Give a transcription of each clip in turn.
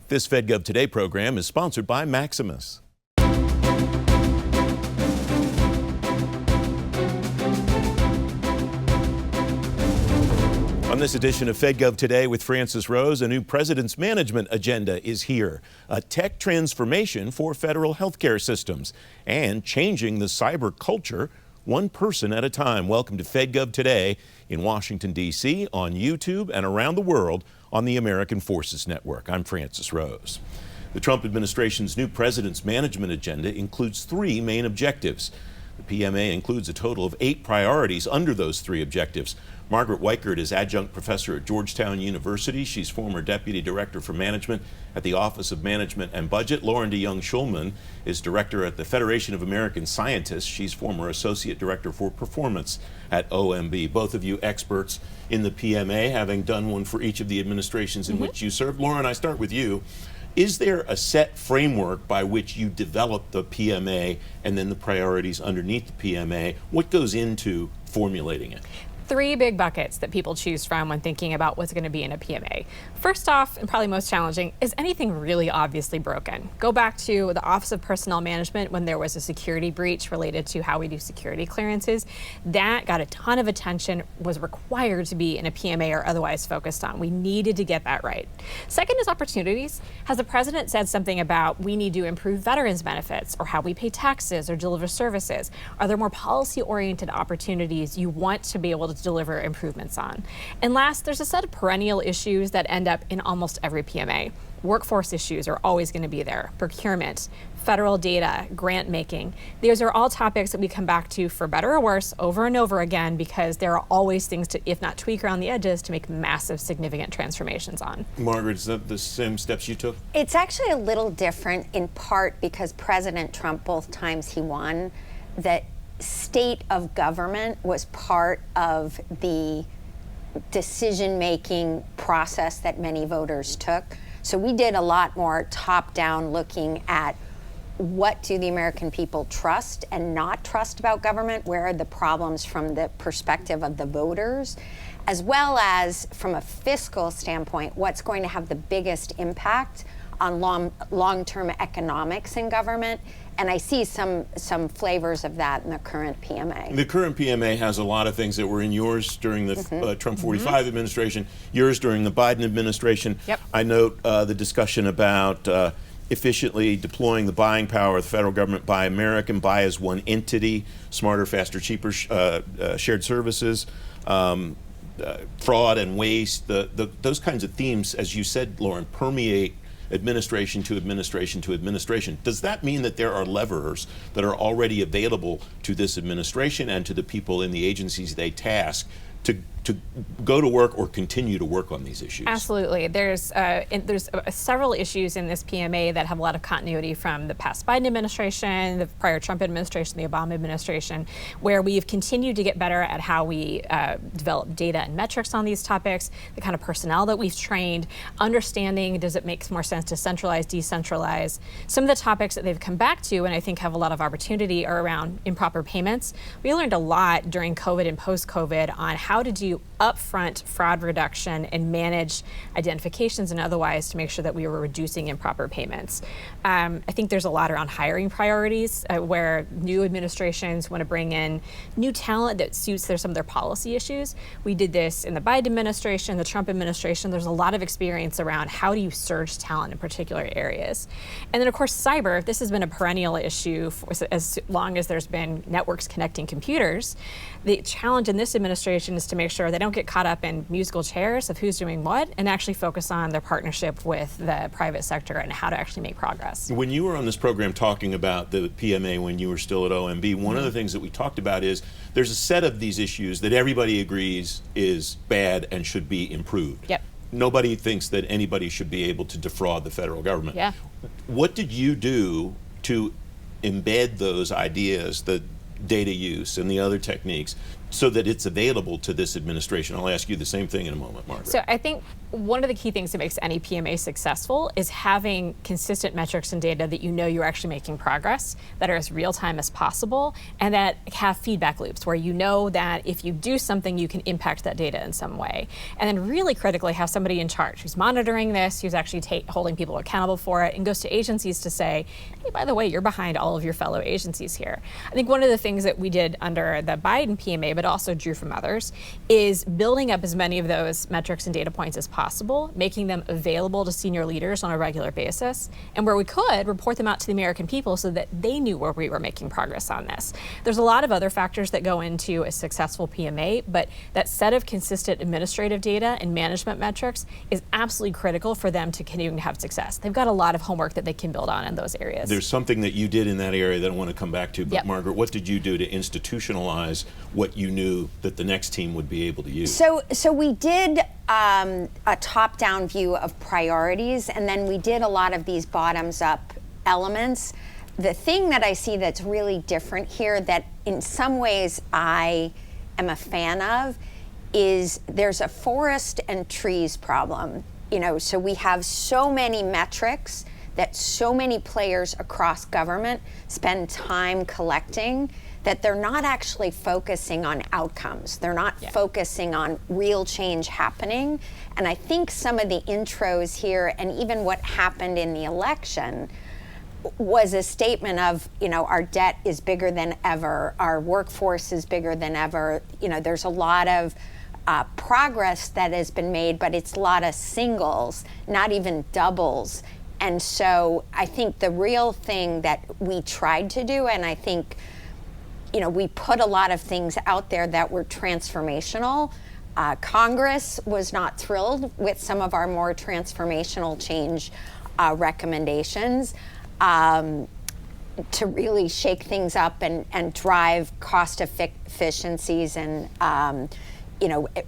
This FedGov Today program is sponsored by Maximus. On this edition of FedGov Today with Francis Rose, a new president's management agenda is here. A tech transformation for federal healthcare systems and changing the cyber culture one person at a time. Welcome to FedGov Today in Washington, D.C., on YouTube and around the world on the American Forces Network. I'm Francis Rose. The Trump administration's new president's management agenda includes three main objectives. The PMA includes a total of 8 priorities under those 3 objectives. Margaret Weichert is adjunct professor at Georgetown University. She's former deputy director for management at the Office of Management and Budget. Loren DeJonge Schulman is director at the Federation of American Scientists. She's former associate director for performance at OMB. Both of you experts in the PMA, having done one for each of the administrations in which you served. Loren, I start with you. Is there a set framework by which you develop the PMA and then the priorities underneath the PMA? What goes into formulating it? 3 big buckets that people choose from when thinking about what's going to be in a PMA. First off, and probably most challenging, is anything really obviously broken? Go back to the Office of Personnel Management when there was a security breach related to how we do security clearances. That got a ton of attention, was required to be in a PMA or otherwise focused on. We needed to get that right. Second is opportunities. Has the president said something about we need to improve veterans benefits or how we pay taxes or deliver services? Are there more policy-oriented opportunities you want to be able to deliver improvements on? And last, there's a set of perennial issues that end up in almost every PMA. Workforce issues are always going to be there. Procurement, federal data, grant making. These are all topics that we come back to for better or worse over and over again because there are always things to, if not tweak around the edges, to make massive, significant transformations on. Margaret, is that the same steps you took? It's actually a little different in part because President Trump, both times he won, that state of government was part of the decision-making process that many voters took. So we did a lot more top-down looking at what do the American people trust and not trust about government, where are the problems from the perspective of the voters, as well as from a fiscal standpoint, what's going to have the biggest impact on long-term economics in government. And I see some flavors of that in the current PMA. The current PMA has a lot of things that were in yours during the Trump 45 administration, yours during the Biden administration. Yep. I note the discussion about efficiently deploying the buying power of the federal government, buy American, buy as one entity, smarter, faster, cheaper shared services, fraud and waste. Those kinds of themes, as you said, Loren, permeate administration to administration to administration. Does that mean that there are levers that are already available to this administration and to the people in the agencies they task to go to work or continue to work on these issues? Absolutely. There's several issues in this PMA that have a lot of continuity from the past Biden administration, the prior Trump administration, the Obama administration, where we've continued to get better at how we develop data and metrics on these topics, the kind of personnel that we've trained, understanding does it make more sense to centralize, decentralize. Some of the topics that they've come back to and I think have a lot of opportunity are around improper payments. We learned a lot during COVID and post-COVID on how to do upfront fraud reduction and manage identifications and otherwise to make sure that we were reducing improper payments. I think there's a lot around hiring priorities where new administrations want to bring in new talent that suits some of their policy issues. We did this in the Biden administration, the Trump administration. There's a lot of experience around how do you surge talent in particular areas. And then of course cyber, this has been a perennial issue for as long as there's been networks connecting computers. The challenge in this administration is to make sure they don't get caught up in musical chairs of who's doing what and actually focus on their partnership with the private sector and how to actually make progress. When you were on this program talking about the PMA when you were still at OMB, one of the things that we talked about is there's a set of these issues that everybody agrees is bad and should be improved. Yep. Nobody thinks that anybody should be able to defraud the federal government. Yeah. What did you do to embed those ideas, the data use and the other techniques, so that it's available to this administration? I'll ask you the same thing in a moment, Margaret. So I think one of the key things that makes any PMA successful is having consistent metrics and data that you know you're actually making progress, that are as real time as possible, and that have feedback loops where you know that if you do something, you can impact that data in some way. And then really critically have somebody in charge who's monitoring this, who's actually holding people accountable for it, and goes to agencies to say, hey, by the way, you're behind all of your fellow agencies here. I think one of the things that we did under the Biden PMA, but also drew from others, is building up as many of those metrics and data points as possible, making them available to senior leaders on a regular basis, and where we could, report them out to the American people so that they knew where we were making progress on this. There's a lot of other factors that go into a successful PMA, but that set of consistent administrative data and management metrics is absolutely critical for them to continue to have success. They've got a lot of homework that they can build on in those areas. There's something that you did in that area that I want to come back to, but Yep. Margaret, what did you do to institutionalize what you knew that the next team would be able to use? So we did a top-down view of priorities, and then we did a lot of these bottoms-up elements. The thing that I see that's really different here, that in some ways I am a fan of, is there's a forest and trees problem. So we have so many metrics that so many players across government spend time collecting that they're not actually focusing on outcomes. They're not focusing on real change happening. And I think some of the intros here, and even what happened in the election, was a statement of, our debt is bigger than ever, our workforce is bigger than ever. There's a lot of progress that has been made, but it's a lot of singles, not even doubles. And so I think the real thing that we tried to do, and I think we put a lot of things out there that were transformational. Congress was not thrilled with some of our more transformational change recommendations to really shake things up and drive cost efficiencies and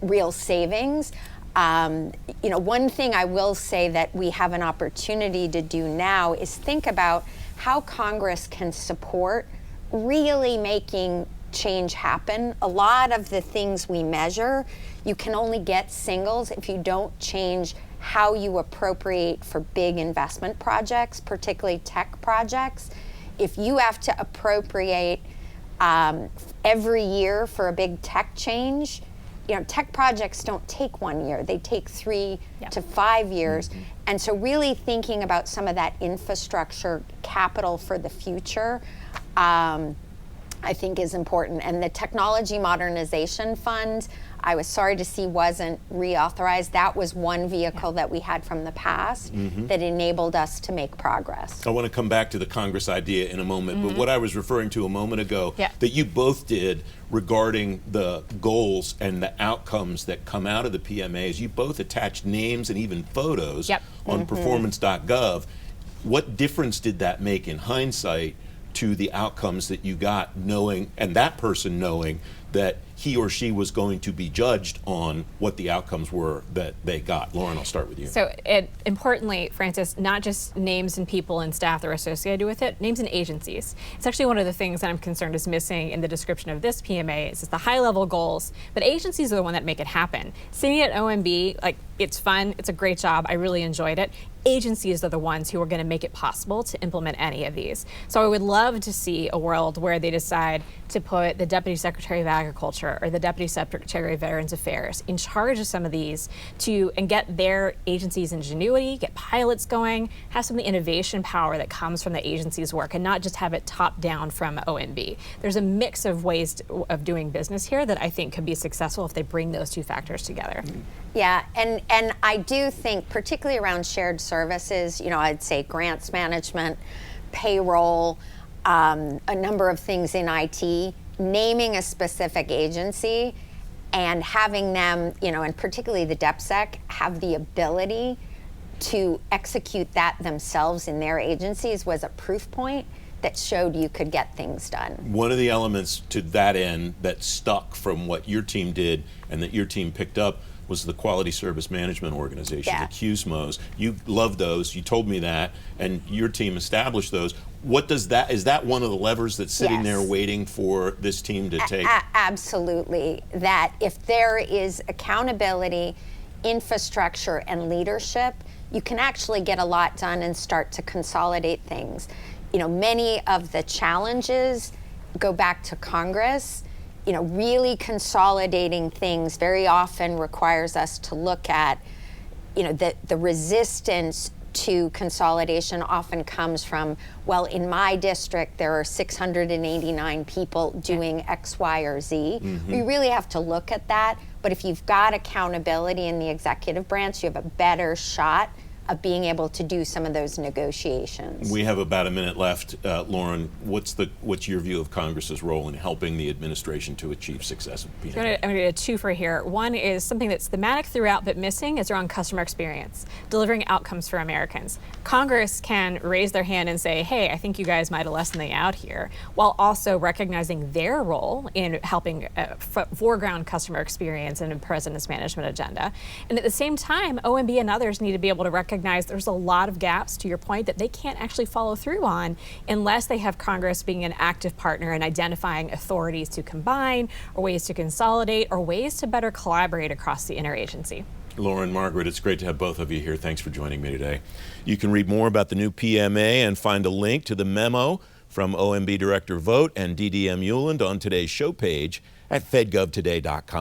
real savings. One thing I will say that we have an opportunity to do now is think about how Congress can support really making change happen. A lot of the things we measure, you can only get singles if you don't change how you appropriate for big investment projects, particularly tech projects. If you have to appropriate every year for a big tech change, tech projects don't take 1 year, they take 3 to 5 years. Mm-hmm. And so really thinking about some of that infrastructure capital for the future, I think is important. And the Technology Modernization Fund, I was sorry to see wasn't reauthorized. That was one vehicle that we had from the past that enabled us to make progress. I want to come back to the Congress idea in a moment, but what I was referring to a moment ago that you both did regarding the goals and the outcomes that come out of the PMAs, you both attached names and even photos on performance.gov. What difference did that make in hindsight to the outcomes that you got, knowing, and that person knowing that he or she was going to be judged on what the outcomes were that they got? Loren, I'll start with you. So importantly, Francis, not just names and people and staff that are associated with it, names and agencies. It's actually one of the things that I'm concerned is missing in the description of this PMA is the high level goals, but agencies are the one that make it happen. Sitting at OMB, it's fun, it's a great job, I really enjoyed it. Agencies are the ones who are going to make it possible to implement any of these. So I would love to see a world where they decide to put the Deputy Secretary of Agriculture or the Deputy Secretary of Veterans Affairs in charge of some of these and get their agency's ingenuity, get pilots going, have some of the innovation power that comes from the agency's work and not just have it top down from OMB. There's a mix of ways of doing business here that I think could be successful if they bring those two factors together. Yeah, and I do think, particularly around shared services, I'd say grants management, payroll, a number of things in IT, naming a specific agency and having them, and particularly the DepSec, have the ability to execute that themselves in their agencies was a proof point that showed you could get things done. One of the elements to that end that stuck from what your team did and that your team picked up was the Quality Service Management Organization, Yeah. the QSMOs. You love those. You told me that, and your team established those. What does that, is that one of the levers that's sitting there waiting for this team to take? Absolutely. That if there is accountability, infrastructure, and leadership, you can actually get a lot done and start to consolidate things. You know, many of the challenges go back to Congress. You know, really consolidating things very often requires us to look at, you know, the resistance to consolidation often comes from, well, in my district there are 689 people doing X, Y, or Z. We really have to look at that, but if you've got accountability in the executive branch, you have a better shot of being able to do some of those negotiations. We have about a minute left. Loren, what's your view of Congress's role in helping the administration to achieve success with PMA? I'm going to do a twofer here. One is something that's thematic throughout but missing is around customer experience, delivering outcomes for Americans. Congress can raise their hand and say, hey, I think you guys might have lessened the out here, while also recognizing their role in helping foreground customer experience in a president's management agenda. And at the same time, OMB and others need to be able to recognize there's a lot of gaps, to your point, that they can't actually follow through on unless they have Congress being an active partner in identifying authorities to combine, or ways to consolidate, or ways to better collaborate across the interagency. Loren, Margaret, it's great to have both of you here. Thanks for joining me today. You can read more about the new PMA and find a link to the memo from OMB Director Vogt and DDM Hewland on today's show page at fedgovtoday.com.